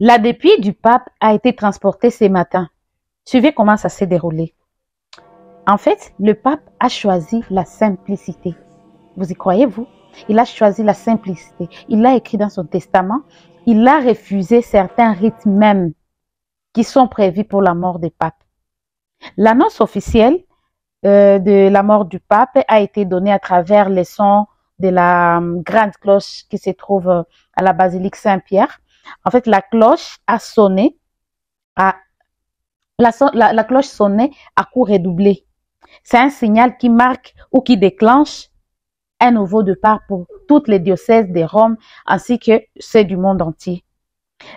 La dépouille du pape a été transportée ce matin. Suivez comment ça s'est déroulé. En fait, le pape a choisi la simplicité. Vous y croyez, vous? Il a choisi la simplicité. Il l'a écrit dans son testament. Il a refusé certains rites même qui sont prévus pour la mort des papes. L'annonce officielle de la mort du pape a été donnée à travers les sons de la grande cloche qui se trouve à la basilique Saint-Pierre. En fait, la cloche a sonné, la cloche sonnait à coups redoublés. C'est un signal qui marque ou qui déclenche un nouveau départ pour toutes les diocèses de Rome ainsi que ceux du monde entier.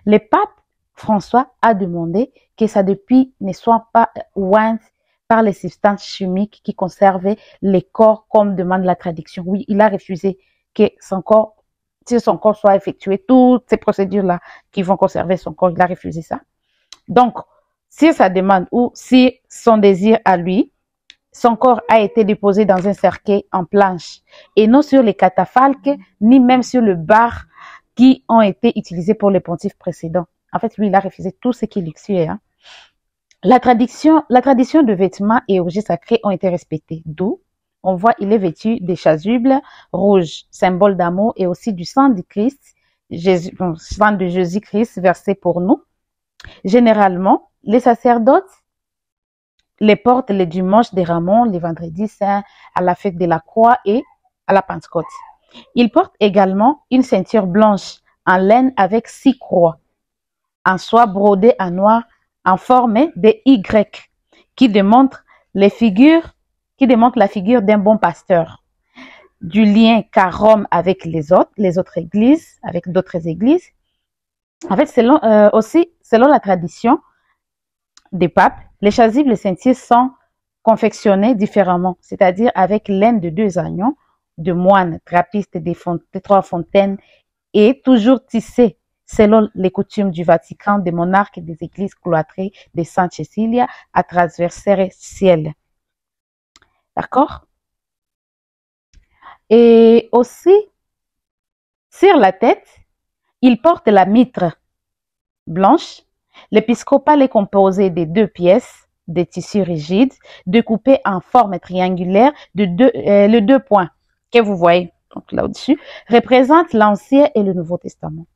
Le pape François a demandé que sa dépouille ne soit pas ointe par les substances chimiques qui conservaient les corps comme demande la tradition. Oui, il a refusé que son corps soit effectué, toutes ces procédures-là qui vont conserver son corps, il a refusé ça. Donc, si sa demande ou si son désir à lui, son corps a été déposé dans un cercueil en planche et non sur les catafalques, ni même sur le bar qui ont été utilisés pour les pontifes précédents. En fait, lui, il a refusé tout ce qui luxuait. La tradition de vêtements et objets sacrés ont été respectés. D'où, on voit, il est vêtu des chasubles rouges, symbole d'amour, et aussi du sang du Christ, sang de Jésus-Christ versé pour nous. Généralement, les sacerdotes les portent les dimanches des Rameaux, les vendredis saints, à la fête de la Croix et à la Pentecôte. Ils portent également une ceinture blanche en laine avec 6 croix, en soie brodée en noir, en forme de Y, qui démontre la figure d'un bon pasteur, du lien qu'a Rome avec les autres églises, avec d'autres églises. En fait, selon la tradition des papes, les chasubles et ceintures sont confectionnés différemment, c'est-à-dire avec laine de 2 agneaux, de moines, trappistes, des 3 fontaines, et toujours tissés selon les coutumes du Vatican, des monarques et des églises cloîtrées de Sainte Cécilia à transversaire ciel. D'accord? Et aussi, sur la tête, il porte la mitre blanche. L'épiscopat est composé de 2 pièces de tissu rigide, découpées en forme triangulaire les 2 points que vous voyez donc là au-dessus, représentent l'Ancien et le Nouveau Testament.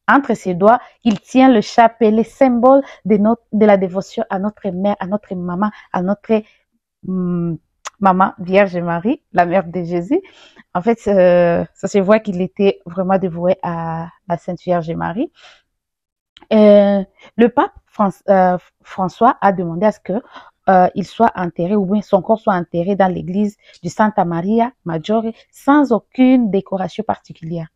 Entre ses doigts, il tient le chapelet, symbole de la dévotion à notre mère, à notre maman, à notre maman Vierge Marie, la mère de Jésus. En fait, ça se voit qu'il était vraiment dévoué à la Sainte Vierge Marie. Le pape François a demandé à ce que il soit enterré, ou bien son corps soit enterré dans l'église du Santa Maria Maggiore sans aucune décoration particulière.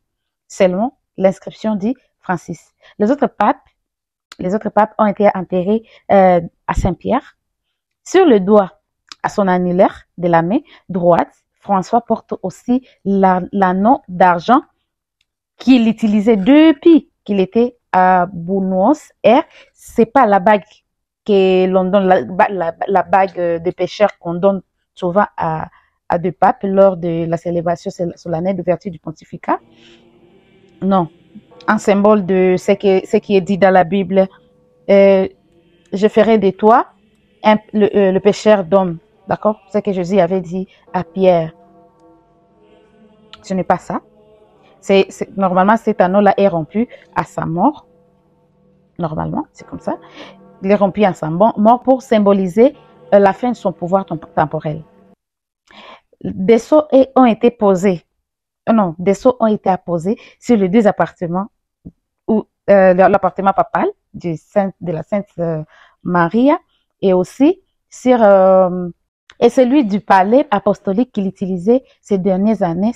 Seulement, l'inscription dit Francis. Les autres papes ont été enterrés à Saint-Pierre. Sur le doigt, à son annulaire de la main droite, François porte aussi l'anneau d'argent qu'il utilisait depuis qu'il était à Buenos Aires. C'est pas la bague que l'on donne, la bague de pêcheur qu'on donne souvent à 2 papes lors de la célébration solennelle d'ouverture du pontificat. Non, un symbole de ce qui est dit dans la Bible. Je ferai de toi le pêcheur d'hommes. D'accord? Ce que Jésus avait dit à Pierre. Ce n'est pas ça. Normalement, cet anneau-là est rompu à sa mort. Normalement, c'est comme ça. Il est rompu à sa mort pour symboliser la fin de son pouvoir temporel. Des sceaux ont été apposés sur les 2 appartements, l'appartement papal de la Sainte Maria, et aussi sur et celui du palais apostolique qu'il utilisait ces dernières années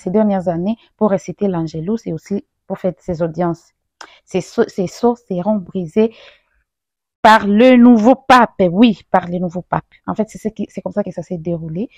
pour réciter l'Angélus et aussi pour faire ses audiences. Ces sceaux seront brisés par le nouveau pape. Oui, par le nouveau pape. En fait, c'est comme ça que ça s'est déroulé.